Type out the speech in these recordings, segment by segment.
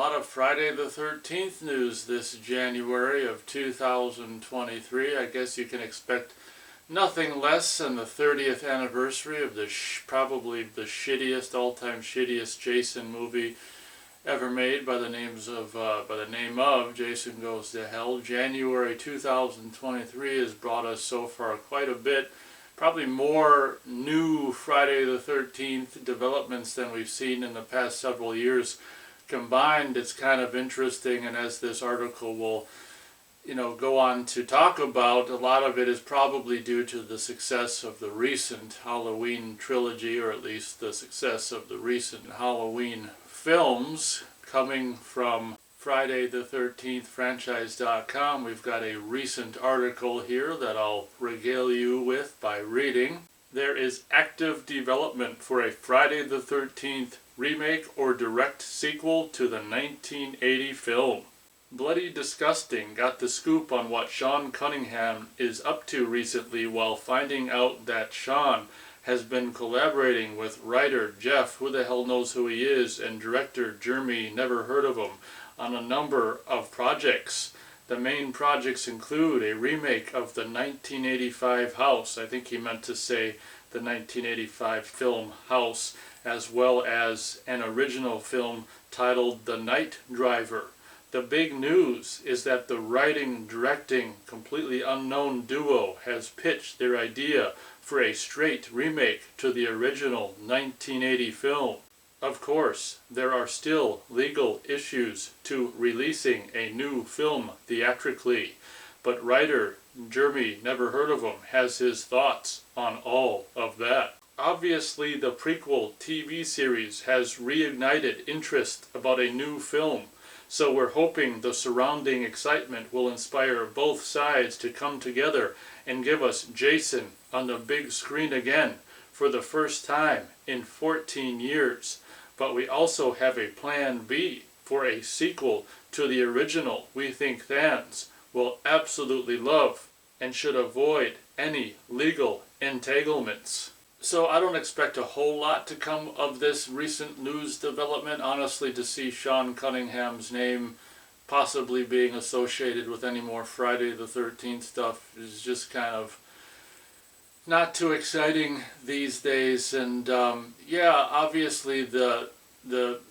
lot of Friday the 13th news this January of 2023. I guess you can expect nothing less than the 30th anniversary of the probably the shittiest, all-time shittiest Jason movie ever made by the name of Jason Goes to Hell. January 2023 has brought us so far quite a bit. Probably more new Friday the 13th developments than we've seen in the past several years combined. It's kind of interesting, and as this article will go on to talk about, a lot of it is probably due to the success of the recent Halloween trilogy, or at least the success of the recent Halloween films coming from Friday the 13th franchise.com. We've got a recent article here that I'll regale you with by reading. There is active development for a Friday the 13th remake or direct sequel to the 1980 film. Bloody Disgusting got the scoop on what Sean Cunningham is up to recently while finding out that Sean has been collaborating with writer Jeff, who the hell knows who he is, and director Jeremy, never heard of him, on a number of projects. The main projects include a remake of the 1985 House, I think he meant to say the 1985 film House, as well as an original film titled The Night Driver. The big news is that the writing-directing completely unknown duo has pitched their idea for a straight remake to the original 1980 film. Of course, there are still legal issues to releasing a new film theatrically, but writer Jeremy, never heard of him, has his thoughts on all of that. Obviously, the prequel TV series has reignited interest about a new film, so we're hoping the surrounding excitement will inspire both sides to come together and give us Jason on the big screen again for the first time in 14 years. But we also have a plan B for a sequel to the original we think fans will absolutely love and should avoid any legal entanglements. So I don't expect a whole lot to come of this recent news development. Honestly, to see Sean Cunningham's name possibly being associated with any more Friday the 13th stuff is just kind of not too exciting these days. And yeah, obviously the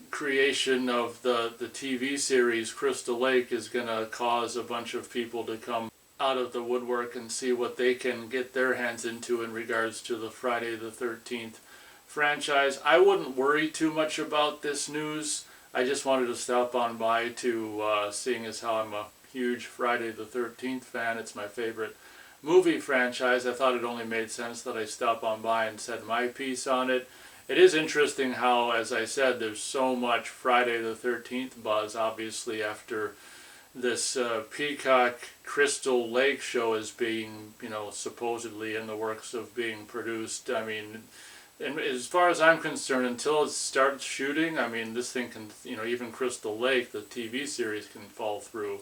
creation of the TV series Crystal Lake is going to cause a bunch of people to come out of the woodwork and see what they can get their hands into in regards to the Friday the 13th franchise. I wouldn't worry too much about this news. I just wanted to stop on by to, seeing as how I'm a huge Friday the 13th fan, it's my favorite movie franchise, I thought it only made sense that I stop on by and said my piece on it. It is interesting how, as I said, there's so much Friday the 13th buzz, obviously, after this Peacock Crystal Lake show is being, supposedly in the works of being produced. I mean, and as far as I'm concerned, until it starts shooting, I mean, this thing can, even Crystal Lake, the TV series, can fall through.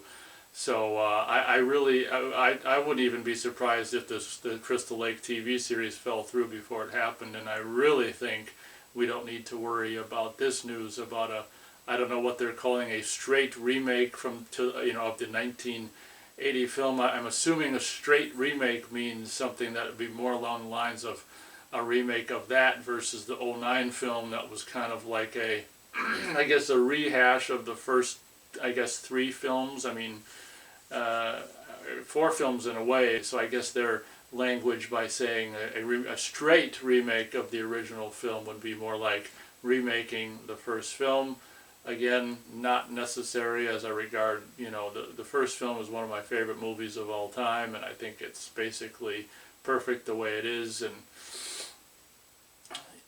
So I wouldn't even be surprised if the Crystal Lake TV series fell through before it happened. And I really think we don't need to worry about this news about I don't know what they're calling a straight remake of the 1980 film. I'm assuming a straight remake means something that would be more along the lines of a remake of that versus the '09 film that was kind of like a, I guess, a rehash of the first, I guess, 3 films. I mean, 4 films in a way. So I guess their language by saying a straight remake of the original film would be more like remaking the first film. Again, not necessary, as I regard, the first film is one of my favorite movies of all time, and I think it's basically perfect the way it is. And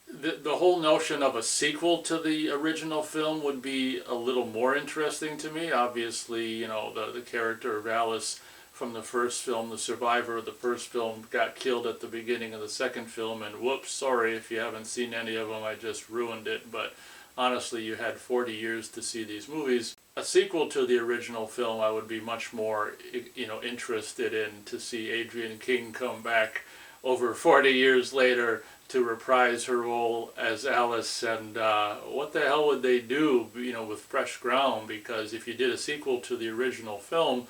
the whole notion of a sequel to the original film would be a little more interesting to me. Obviously, the character of Alice from the first film, the survivor of the first film, got killed at the beginning of the second film, and whoops, sorry if you haven't seen any of them, I just ruined it, but honestly, you had 40 years to see these movies. A sequel to the original film, I would be much more, interested in, to see Adrian King come back over 40 years later to reprise her role as Alice, and what the hell would they do, with fresh ground? Because if you did a sequel to the original film,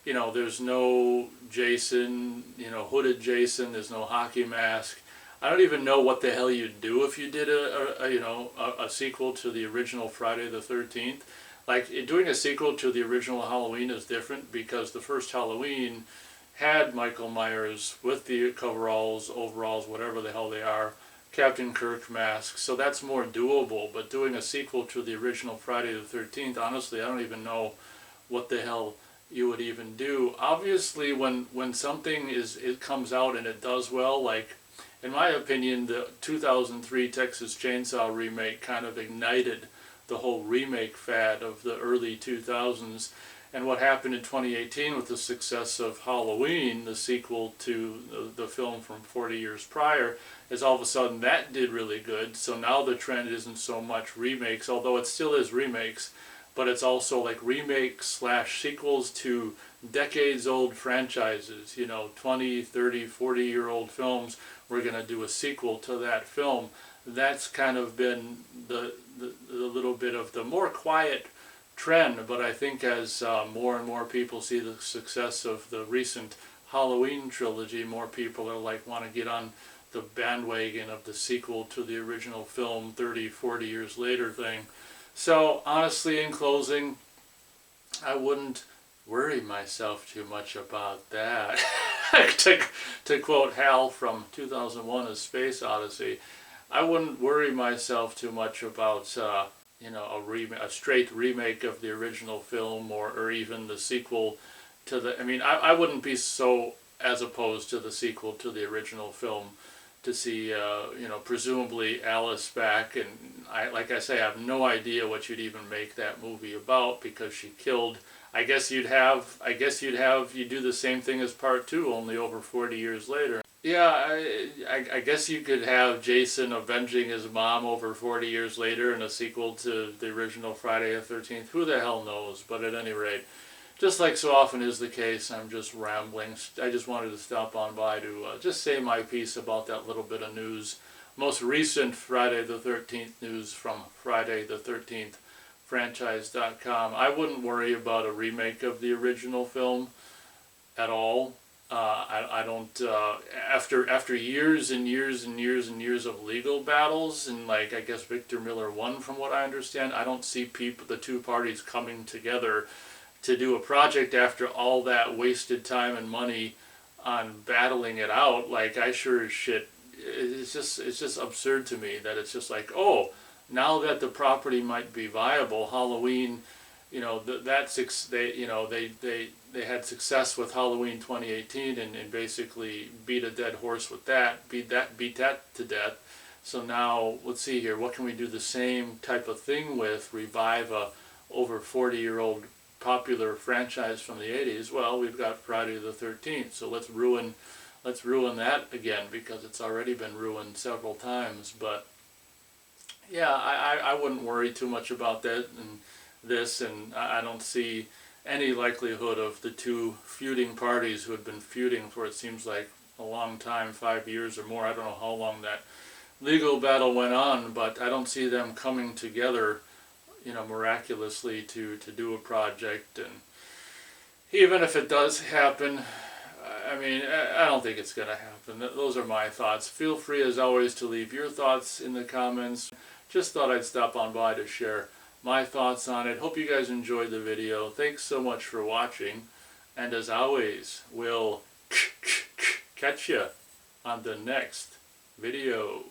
there's no Jason, hooded Jason, there's no hockey mask. I don't even know what the hell you'd do if you did a sequel to the original Friday the 13th. Like, doing a sequel to the original Halloween is different because the first Halloween had Michael Myers with the coveralls, overalls, whatever the hell they are, Captain Kirk mask, so that's more doable. But doing a sequel to the original Friday the 13th, honestly, I don't even know what the hell you would even do. Obviously, when something it comes out and it does well, like, in my opinion, the 2003 Texas Chainsaw remake kind of ignited the whole remake fad of the early 2000s. And what happened in 2018 with the success of Halloween, the sequel to the film from 40 years prior, is all of a sudden that did really good. So now the trend isn't so much remakes, although it still is remakes, but it's also like remakes slash sequels to decades-old franchises, 20, 30, 40-year-old films. We're going to do a sequel to that film. That's kind of been the little bit of the more quiet trend, but I think as more and more people see the success of the recent Halloween trilogy, more people are like, want to get on the bandwagon of the sequel to the original film 30, 40 years later thing. So honestly, in closing, I wouldn't worry myself too much about that. to quote Hal from 2001: A Space Odyssey, I wouldn't worry myself too much about a straight remake of the original film, or even the sequel to the, I wouldn't be so as opposed to the sequel to the original film to see, presumably Alice back, and like I say, I have no idea what you'd even make that movie about, because she killed, you do the same thing as part 2, only over 40 years later. Yeah, I guess you could have Jason avenging his mom over 40 years later in a sequel to the original Friday the 13th. Who the hell knows? But at any rate, just like so often is the case, I'm just rambling. I just wanted to stop on by to just say my piece about that little bit of news. Most recent Friday the 13th news from Friday the 13th franchise.com. I wouldn't worry about a remake of the original film at all. I don't, after years and years and years and years of legal battles, and I guess Victor Miller won from what I understand, I don't see the two parties coming together to do a project after all that wasted time and money on battling it out. I sure as shit, it's just absurd to me that it's just like, oh, now that the property might be viable, Halloween, they had success with Halloween 2018 and basically beat a dead horse with that, beat that to death. So now, let's see here, what can we do the same type of thing with, revive a over 40-year-old popular franchise from the 80s? Well, we've got Friday the 13th, so let's ruin that again, because it's already been ruined several times. But yeah, I wouldn't worry too much about that and this, and I don't see any likelihood of the two feuding parties who had been feuding for, it seems like, a long time, 5 years or more. I don't know how long that legal battle went on, but I don't see them coming together, miraculously to do a project. And even if it does happen, I don't think it's going to happen. Those are my thoughts. Feel free, as always, to leave your thoughts in the comments. Just thought I'd stop on by to share my thoughts on it. Hope you guys enjoyed the video. Thanks so much for watching. And as always, we'll catch you on the next video.